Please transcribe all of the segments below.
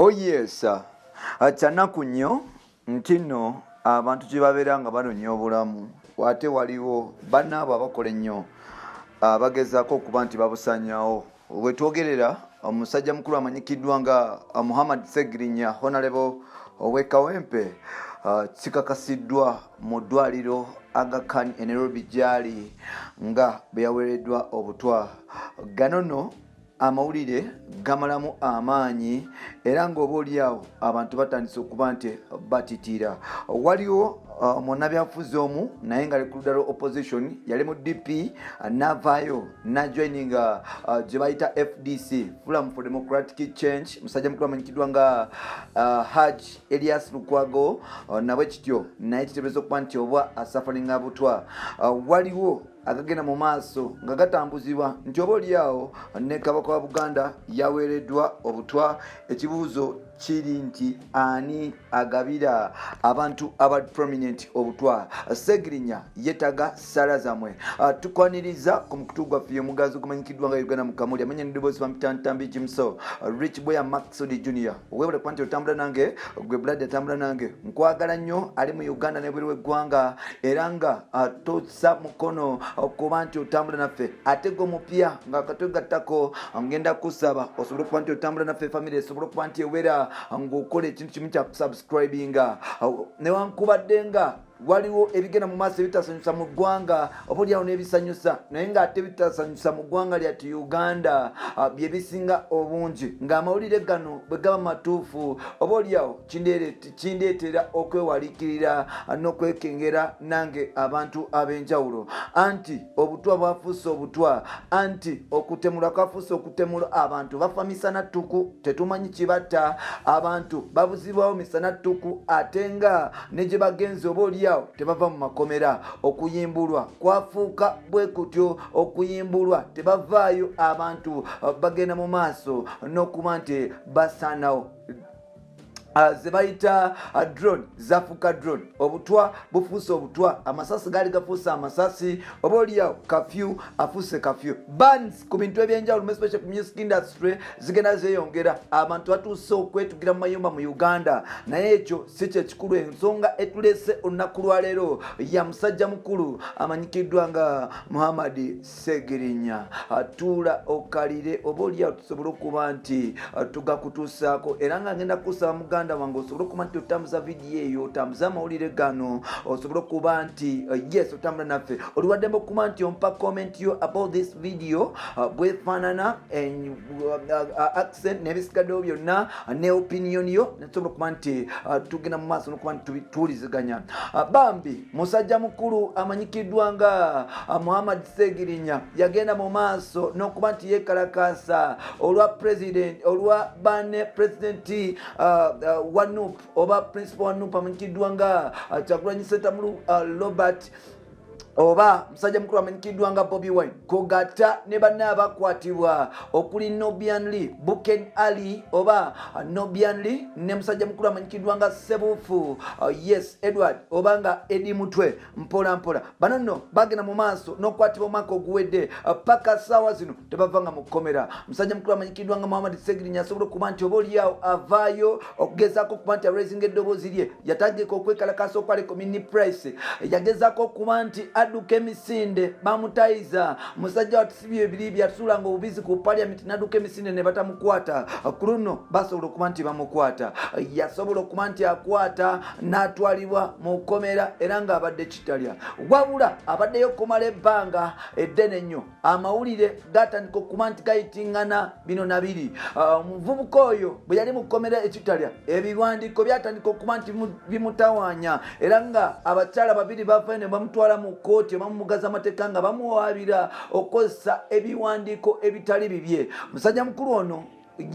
Oh yes, kyanaku nnyo nti nno abantu gye babeera nga banoonya obulamu ate waliwo bannaabo abakola ennyo bagezaako okuba nti babusanyawo. We twogerera omusajja mukulu amanyikiddwa nga Ssegirinya Honorable ow'Ekawempe Kikakasiddwa mu ddwaliro Aga Khan e Nairobi gyali nga bwe yaweereddwa obutwa. Gano nno amawulire gamalamu amaanyi era ng'oboolyawo abantu batandise okuba nti batitira. Waliwo munnabyabufuzi omu naye nga ali ku ludda lwa opposition yali mu DP n'avaayo n'ajoininga gye bayita FDC, Forum for Democratic Change, musajja mukulu amanyikiddwa nga Haji Elias Lukwago nabwe kityo naye kiteebereza okuba nti oba asafaringa butwa. Waliwo agagenda mu maaso nga gatambuzibwa nti oboolyawo ne Kabaka wa Buganda yaweereddwa obutwa. Ekibuuzo kiri nti ani agabira abantu aba prominent obutwa? Ssegirinya yetaga ssala zammwe. Tukwaniriza ku mukutu gwaffe omugazi ogumanyikiddwa nga Uganda Mukamooli amanya n'eddoboozi bamutantambi Jimso Rich Boy Maxod Junior. Weebale kuba nti otambula nange gwe Blood atambula nange. Nkwagala nnyo ali mu Uganda n'ebweru w'eggwanga era nga tossa mukono okuba nti otambula naffe. Ate gwe omupya nga akatwe gattako ngenda kusaba osobole okuba nti otambula naffe family esobole okuba nti ewera ng'okola ekintu kimu kya subscribinga newankubadde nga waliwo ebigenda mu maaso ebitasanyusa mu ggwanga oboolyawo n'ebisanyusa naye ng'ate bitasanyusa mu ggwanga lyati Uganda bye bisinga obungi ng'amawulire gano bwe gaba matuufu oboolyawo kindeetera okwewaliikirira n'okwekengera nange abantu ab'enjawulo anti obutwa bwafuuse obutwa anti okutemula kwafuuse okutemula. Abantu bafa misana ttuku tetumanyi kibatta, abantu babuzibwawo misana ttuku ate nga ne gye bagenze oboolyawo tebava mu makomera. Okuyimbulwa kwafuuka bwe kutyo, okuyimbulwa tebavaayo, abantu bagenda mu maaso n'okuba nti basaanawo. Ze bayita drone zafuuka drone. Obutwa bufuuse obutwa, amasasi gaali gafuuse amasasi, oboolyawo kafyu afuuse kafyu. Bans ku bintu ebyenjawulo especially ku music industry zigenda zeeyongera. Abantu batuuse okwetugira mu mayumba mu Uganda naye ekyo si kye kikulu. Ensonga etulese olunaku lwaleero ya musajja mukulu amanyikiddwa nga Ssegirinya. Tuula okalire oboolyawo tusobole okuba nti tugakutuusaako era nga ngenda kusaba Muganda wange osobole okuba nti otambuza vidiyo eyo, otambuza amawulire gano, osobole okuba nti yes otambula naffe. Oliwaddembe okuba nti ompa comment yo about this video bwefaanana accent n'ebisigaddewo byonna ne opinion yo netusobola okuba nti tugenda mu maaso n'okuba nti tuwuliziganya. Bambi musajja mukulu amanyikiddwa nga Ssegirinya yagenda mu maaso n'okuba nti yeekalakaasa olwa president olwa banne president wa NUP oba principal wa NUP amanyikiddwa nga Kyagulanyi Ssentamulu Robert oba musajja mukulu amanyikiddwa nga Bobi Wine kugata ne banne abakwatibwa okuli Nobian Lee, Buken Ali oba Nobian Lee ne musajja mukulu amanyikiddwa nga Sebufu yes Edward oba nga Edi Mutwe mpola mpola. Bano nno bagenda mu maaso n'okukwatibwa omwaka oguwedde paka ssaawa zino tebavanga mu kkomera. Musajja mukulu amanyikiddwa nga Ssegirinya asobola okuba nti oboolyawo avaayo okugezaako okuba nti araisinga eddoboozi lye. Yatandika okwekalakaasa okwali community price, yagezaako okuba nti adduka emisinde bamutayiza. Musajja watusibye ebiri byatusulanga obubizi ku parliament n'adduka emisinde ne batamukwata. Ku luno basobola okuba nti bamukwata. Yasobola okuba nti akwata n'atwalibwa mu kkomera era ng'abadde kitalya wabula abaddeyo okumala ebbanga eddene nnyo. Amawulire gatandika okuba nti gayitingana bino na biri. Omuvubuka oyo bwe yali mu kkomera ekitalya ebiwandiiko byatandika okuba nti bimutawaanya era nga abakyala babiri bava ne bamutwala mu kooti bamumugaza amateeka nga bamuwaabira okukozesa ebiwandiiko ebitali bibye. Musajja mukulu ono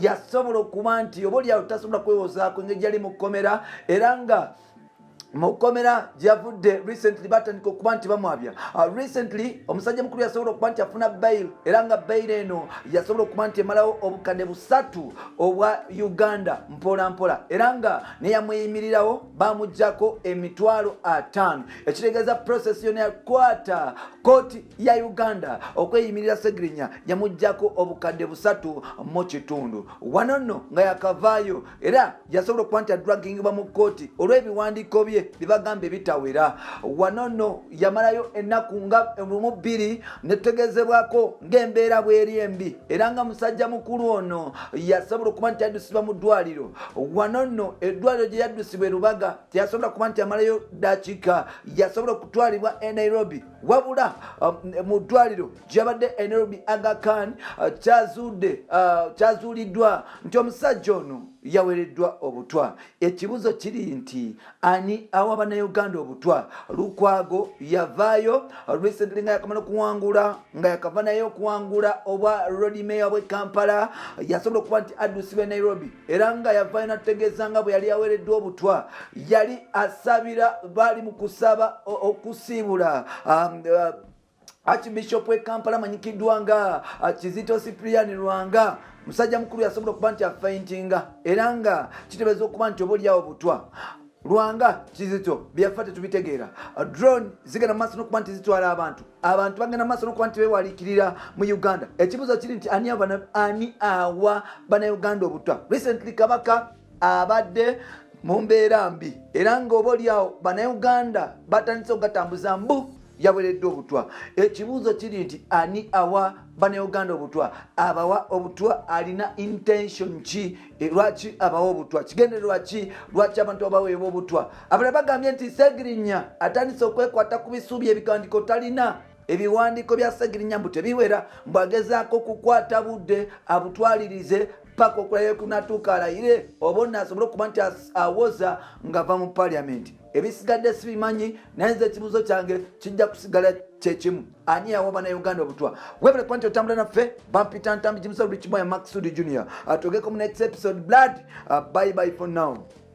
yasobola okuba nti oboolyawo tasobola kwewozaako engeri gyali mu kkomera era nga mukomera gyavudde recently batandika okuba nti bamwabya. Recently omusajja mukulu yasobola okuba nti afuna bail, era nga bail eno yasobola okuba nti emalawo obukadde 3 obwa Uganda mpola mpola, era nga neyamweyimirirawo bamuggyako emitwalo 5, ekitegeeza process yonna yakwata kooti ya Uganda okweyimirira Ssegirinya yamuggyako obukadde 3 mu kitundu. Wano nno nga yakavaayo era yasobola okuba nti adragingibwa mu kooti olw'ebiwandiiko bye bibagambe bitawera. Wano nno yamalayo ennaku nga 2 netegezebwako ng'embeera bweri embi, era nga musajja mukulu ono yasobola okuba nti yaddusibwa mu ddwaliro. Wano nno eddwaliro gye yaddusibwa Rubaga teyasobola kuba nti amalayo dakiika, yasobola okutwalibwa e Nairobi, wabula mu ddwaliro gy'abadde e Nairobi Aga Khan kyazuuliddwa nti omusajja ono yaweereddwa obutwa. Ekibuzo kiri nti ani awa bannayuganda obutwa? Lukwago yavaayo recently nga yakamala okuwangula, nga yakava naye okuwangula obwa road mayor bwe Kampala, yasobola okuba nti addusibwa Nairobi, era nga yavaayo nategeeza nga bwe yali aweereddwa obutwa yali asabira baali mu kusaba okusiibula Archbishop we Kampala manyikiddwa nga Kizito Cyprian Lwanga. Musajja mukulu yasobola okuba nti afaintinga, era nga kitegeeza okuba nti oboolyawo obutwa. Lwanga Kizito byafa tetubitegeera. Drone zigenda maaso n'okuba nti zitwala abantu bagenda maaso n'okuba nti beewaliikirira mu Uganda. Ekibuzo kiri nti ani awa bannayuganda obutwa? Recently Kabaka abadde mu mbeera mbi, era nga oboolyawo bannayuganda batandise okugatambuza mbu yaweereddwa obutwa. Ekibuuzo kiri nti ani awa bannayuganda obutwa? Abawa obutwa alina intention ki? Lwaki abawa obutwa? Kigendererwa ki lwaki abantu abaweebwa obutwa? Abalala bagambye nti Ssegirinya atandise okwekwata ku bisuubi ebiwandiiko talina. Ebiwandiiko bya Ssegirinya mbu tebiwera, mbu agezaako okukwata budde abutwalirize paka okulayo kunatuuka alayire oba nno asobole okuba nti awoza ng'ava mu parliament. Ebisigadde sibimanyi, naye nze ekibuuzo kyange kijja kusigala kyekimu: ani awa bannayuganda obutwa? Webale kuba nti otambula naffe, bampita ntambi Jimusa Rich Boy Max Sudi Junior. Atugeko mu next episode. Blood, bye bye for now.